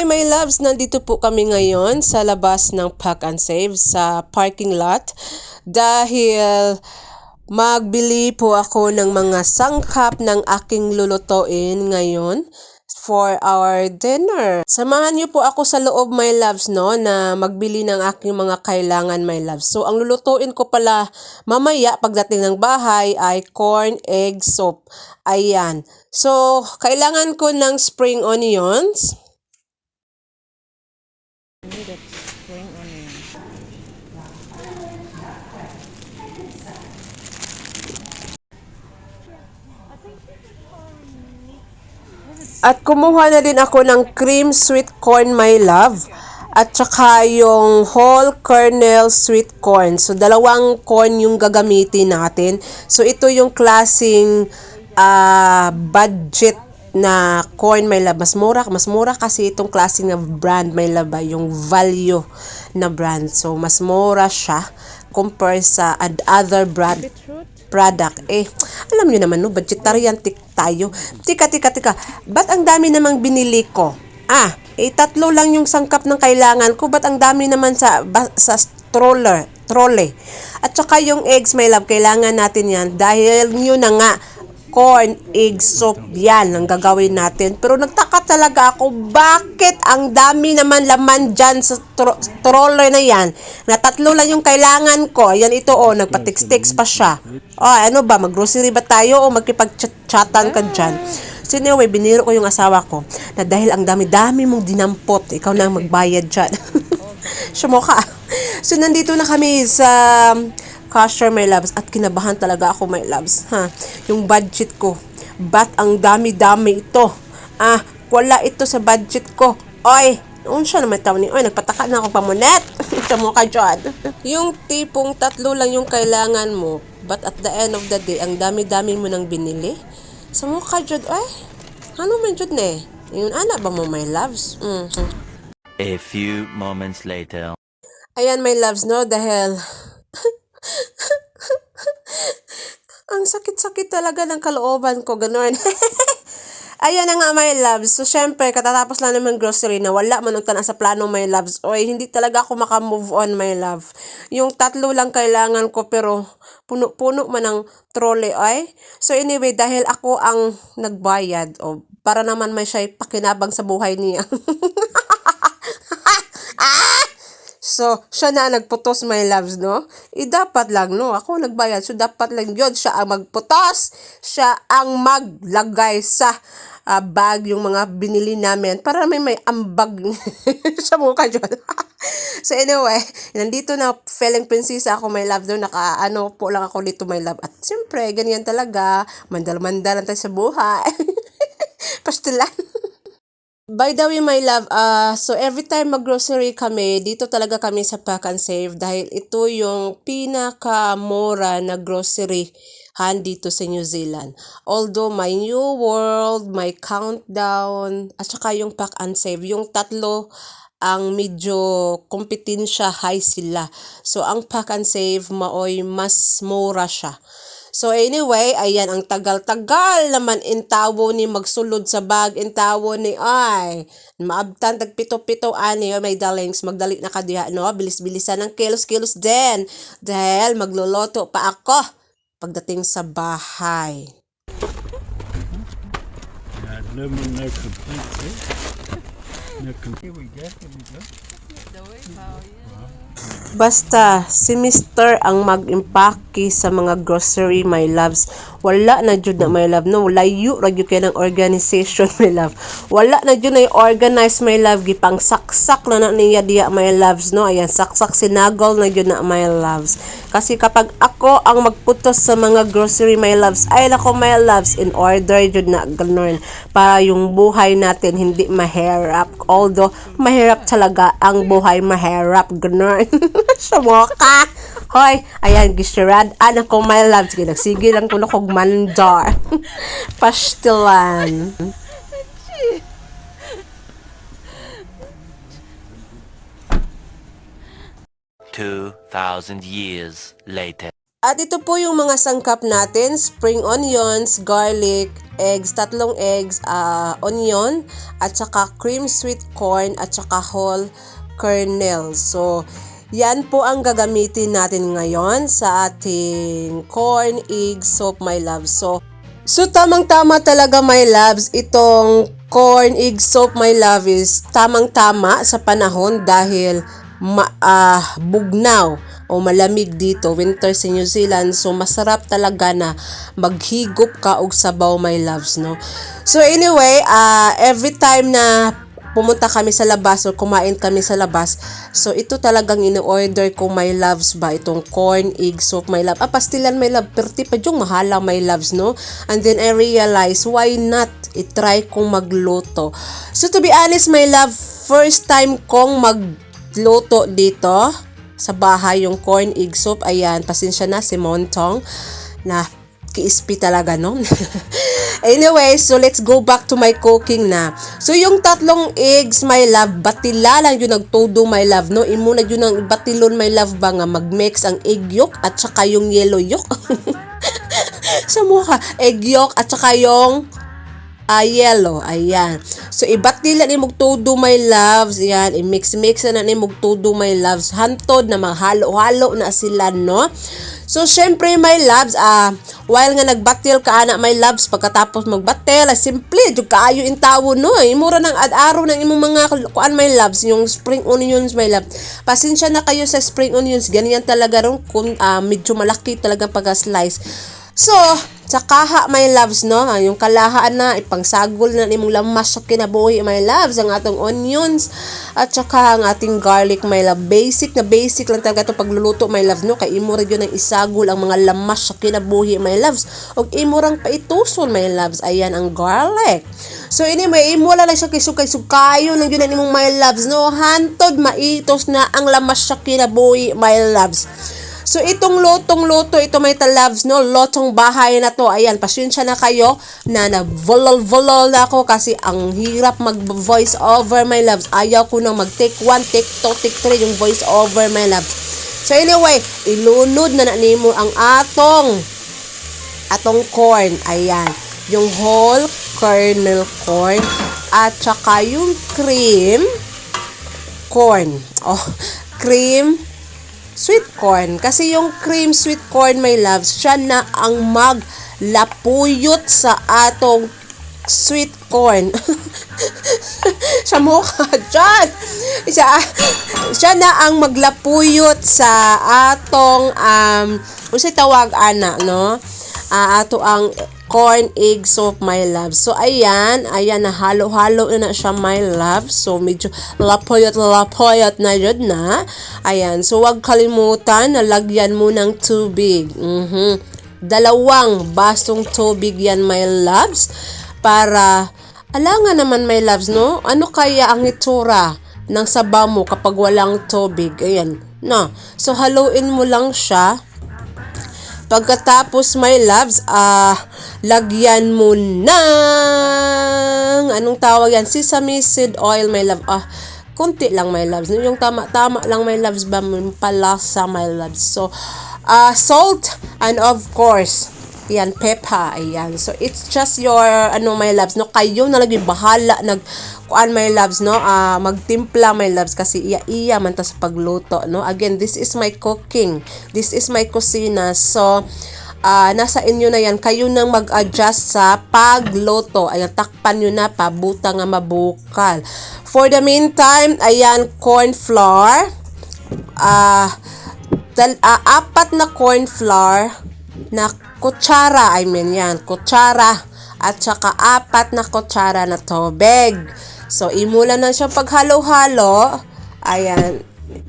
Hi my loves, nandito po kami ngayon sa labas ng Pack and Save sa parking lot dahil magbili po ako ng mga sangkap ng aking lulutuin ngayon for our dinner. Samahan niyo po ako sa loob my loves no na magbili ng aking mga kailangan my loves. So ang lulutuin ko pala mamaya pagdating ng bahay ay corn egg soup. Ayan. So kailangan ko ng spring onions. That's spring onion. At kumuha na din ako ng cream sweet corn my love. At saka yung whole kernel sweet corn. So dalawang corn yung gagamitin natin. So ito yung klaseng budget na corn my love. Mas mura kasi itong klase ng brand my love, yung value na brand. So mas mura siya compare sa other brand product. Alam niyo naman no, vegetarian tayo. Tika. Ba't ang dami namang binili ko? Tatlo lang yung sangkap ng kailangan ko. Ba't ang dami naman sa trolley? At saka yung eggs my love, kailangan natin yan dahil yun na nga corn, egg soup, yan ang gagawin natin. Pero nagtaka talaga ako, bakit ang dami naman laman dyan sa stroller na yan? Na tatlo lang yung kailangan ko. Ayan ito, nagpa-text pa siya. Ano ba, mag-grocery ba tayo o magkipag-chatan ka dyan? So anyway, biniro ko yung asawa ko na dahil ang dami-dami mong dinampot, ikaw na ang magbayad dyan. Sumoka. So nandito na kami sa cashier my loves at kinabahan talaga ako my loves yung budget ko, ba't ang dami-dami ito, wala ito sa budget ko, noon siya naman tao ni, nagpataka na ako pamunet. Sa mukha dyan. Yung tipong tatlo lang yung kailangan mo, but at the end of the day ang dami-dami mo nang binili sa mukha dyan, ano man dyan yung anak ba mo my loves. A few moments later. Ayan my loves no, dahil ang sakit-sakit talaga ng kalooban ko, gano'n. Ayan na nga, my loves. So, syempre, katatapos lang naman grocery na wala man na sa plano, my loves. Hindi talaga ako makamove on, my love. Yung tatlo lang kailangan ko, pero puno-puno man ang trolley, So, anyway, dahil ako ang nagbayad, para naman may siya pakinabang sa buhay niya. So, siya na nagputos, my loves, no? Dapat lang, no? Ako nagbayad. So, dapat lang yun. Siya ang magputos. Siya ang maglagay sa bag yung mga binili namin para may ambag sa mukha dyan. So, anyway, nandito na feeling prinsesa ako, my love. Doon po lang ako dito, my love. At siyempre, ganyan talaga. Mandal-mandalan tayo sa buhay. Pastilan. By the way, my love, so every time mag-grocery kami, dito talaga kami sa Pack and Save dahil ito yung pinakamura na grocery dito sa New Zealand. Although my New World, my Countdown, at saka yung Pack and Save, yung tatlo ang medyo kompetensya high sila. So ang Pack and Save mas mura siya. So anyway, ayan, ang tagal-tagal naman intawo ni magsulod sa bag, intawo ni maabtan tagpito-pito ani may darlings, magdali na kadiha no, bilis-bilisan ng kilos-kilos din dahil magluluto pa ako pagdating sa bahay. No complaints, No complaints. Here we go. Basta, si Mr. ang mag-impake sa mga grocery, my loves. Wala na dyan na, my love. No, layo, ragyo kayo ng organization, my love. Wala na dyan na organize, my love. Gipang saksak na niya diya, my loves. No, ayan, saksak sinagol na dyan na, my loves. Kasi kapag ako ang magputos sa mga grocery, my loves, ay nako, my loves, in order dyan na, ganun. Para yung buhay natin hindi mahirap. Although, mahirap talaga ang buhay, mahirap, ganun. Sumoka. Hoy, ayan, gisirad. Anak ko, my love. Sige, nagsige lang ko na kong mandar. Pastilan. 2,000 years later. At ito po yung mga sangkap natin, spring onions, garlic, eggs, 3 eggs, onion, at saka cream sweet corn, at saka whole kernel. So, yan po ang gagamitin natin ngayon sa ating corn egg soup, my love. So tamang-tama talaga, my loves, itong corn egg soup, my love, is tamang-tama sa panahon dahil bugnaw o malamig dito, winter sa New Zealand. So masarap talaga na maghigop ka og sabaw, my loves, no? So anyway, every time na pumunta kami sa labas o kumain kami sa labas, so ito talagang in-order ko, my loves, ba, itong corn egg soup, my love. Pastilan, my love, perti pa yung mahala, my loves, no? And then I realized, why not i-try kong magluto. So to be honest, my love, first time kong magluto dito sa bahay yung corn egg soup. Ayan, pasensya na si Montong na kiispi talaga, no? Anyway, so let's go back to my cooking na. So yung 3 eggs, my love, batila lang yun nagtudo, my love, no? Imo na yun ang batilon, my love, ba nga mag-mix ang egg yolk at saka yung yellow yolk. Sa mukha, egg yolk at saka yung yellow. Ayan. So, ibatila ni mugtudo, my loves. Ayan. I-mix-mix na ni mugtudo, my loves. Hantod na maghalo-halo na sila, no? So, syempre, my loves, while nga nagbatil ka, anak, my loves, pagkatapos magbatil, simple, yung kaayo in tawo, no? Imura ng ad-araw ng imong mga kuan, my loves, yung spring onions, my love. Pasensya na kayo sa spring onions. Ganyan talaga rin kung medyo malaki talaga pag-slice. So, sa kaha, my loves, no? Yung kalahaan na, ipangsagol na nimong lamas sa kinabuhi, my loves, ang atong onions, at saka ang ating garlic, my love. Basic lang talaga ito pagluluto, my loves, no? Kay imo rin yun ang isagol ang mga lamas sa kinabuhi, my loves. O imo rang paituson, my loves. Ayan ang garlic. So, anyway, imo lang siya kisukay-sukayo ng yun ang imong, my loves, no? Hantod, maitos na ang lamas sa kinabuhi, my loves. So, itong lutong-luto, ito, my loves, no? Lotong bahay na to. Ayan, pasensya na kayo na nag-volol na ako kasi ang hirap mag-voice over, my loves. Ayaw ko nang mag-take 1, take 2, take 3 yung voice over, my loves. So, anyway, ilunod na nimo ang atong corn. Ayan, yung whole kernel corn at saka yung cream corn. Cream sweet corn. Kasi yung cream sweet corn, my loves, siya na ang maglapuyot sa atong sweet corn. Sa mukha dyan. Siya na ang maglapuyot sa atong kasi tawag, ana, no? Ato ang corn egg soup, my love. So, ayan, na halo-halo na siya, my love. So, medyo lapoyot na yun na. Ayan, so wag kalimutan na lagyan mo ng tubig. 2 basong tubig yan, my loves. Para, alangan naman, my loves, no? Ano kaya ang itsura ng sabaw mo kapag walang tubig? Ayan, no? So, haluin mo lang siya. Pagkatapos, my loves, lagyan mo ng, anong tawag yan? Sesame seed oil, my love. Kunti lang, my loves. Yung tama-tama lang, my loves, ba palasa, my loves. So, salt, and of course, yan, pepper, ayan. So, it's just your, my loves, no? Kayo na lagi bahala, my loves, no? Magtimpla, my loves, kasi iya man ta sa pagluto, no? Again, this is my cooking. This is my kusina. So, nasa inyo na yan. Kayo nang mag-adjust sa pagluto. Ayan, takpan nyo na, pabuta nga mabukal. For the meantime, ayan, corn flour. 4 na corn flour na kutsara, kutsara, at saka 4 na kutsara na tubig. So, imula na siya paghalo-halo. Ayan,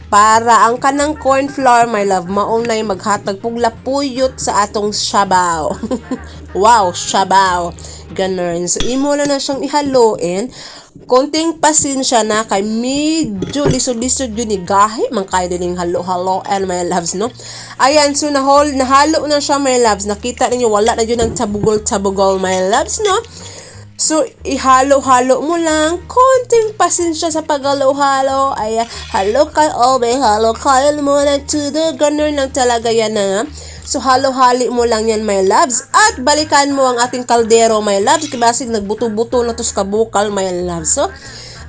para ang kanang corn flour, my love, maunay maghatag puglapuyot sa atong sabaw. Wow, sabaw. Ganun. So, imula na siyang ihaluin. Konting pasensya na kay medyo lisod-lisod yun ni gahi man kayo din halo-halo and my loves, no? Ayan, so nahalo na siya, my loves. Nakita ninyo wala na yun ang tabugol-tabugol, my loves, no? So, ihalo-halo mo lang. Konting pasensya sa paghalo-halo. Ay, halo kay Obe, halo kayo mo na to the ganun lang talaga yan na. So, halo-hali mo lang yan, my loves. At balikan mo ang ating kaldero, my loves. Kasi nagbuto-buto na to sa kabukal, my loves. So,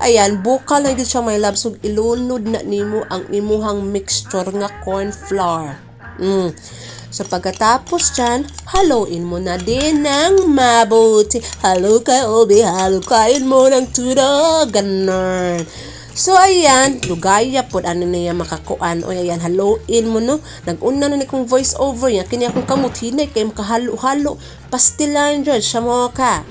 ayan, bukal na yun siya, my loves. So, ilunod na nimo ang imuhang mixture nga corn flour. So, pagkatapos dyan, haluin mo na din ng mabuti. Halo kayo, Obe, halo kayo mo ng tudo. Ganon. So, ayan, lugaya po, ano na yan makakuan. O, ayan, haluin mo, no? Nag-una na ni kong voice over yan. Kanya akong kamutinay, kayo makahalo-halo. Pastilan dyan, siya mo ka.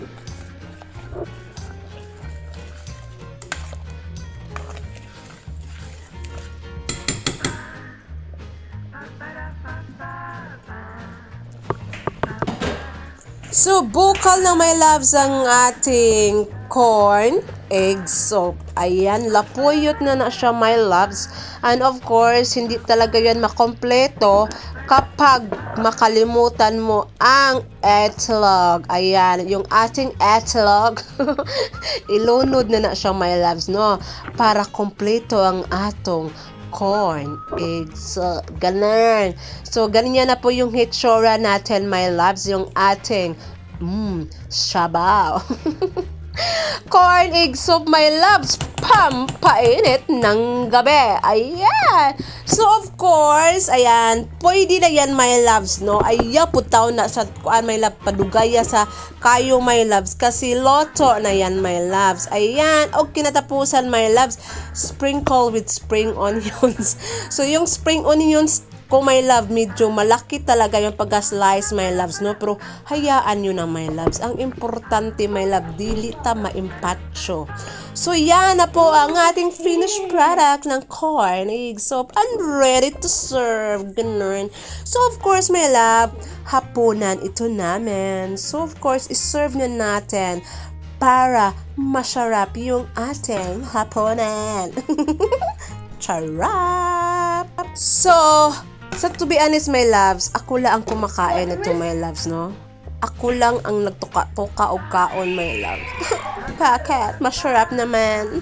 So, bukal na my loves ang ating corn, egg soup. Ayan, lapuyot na siya my loves. And of course, hindi talaga yan makompleto kapag makalimutan mo ang etlog. Ayan, yung ating etlog, ilunod na siya my loves, no? Para kompleto ang atong corn, eggs, ganun. So, ganyan na po yung hitsura natin, my loves, yung ating, sabaw. Corn, egg soup, my loves, pampainit ng gabi. Ayan. So, of course, ayan, pwede na yan, my loves, no? Ayan, putaw na sa, my love, padugaya sa kayo, my loves, kasi loto na yan, my loves. Ayan, o kinatapusan, my loves, sprinkle with spring onions. So, yung spring onions, kung my love, medyo malaki talaga yung pag-slice, my loves, no? Pero hayaan nyo na, my loves. Ang importante, my love, dili ta maimpacho. So, yan na po ang ating finished product ng corn, egg soup, and ready to serve. Ganun. So, of course, my love, hapunan ito namin. So, of course, iserve na natin para masarap yung ating hapunan. Charap! So, sa to be honest, my loves, ako lang ang kumakain ito, my loves, no? Ako lang ang nagtuka-tuka o kaon, my love. Bakit? Masarap naman.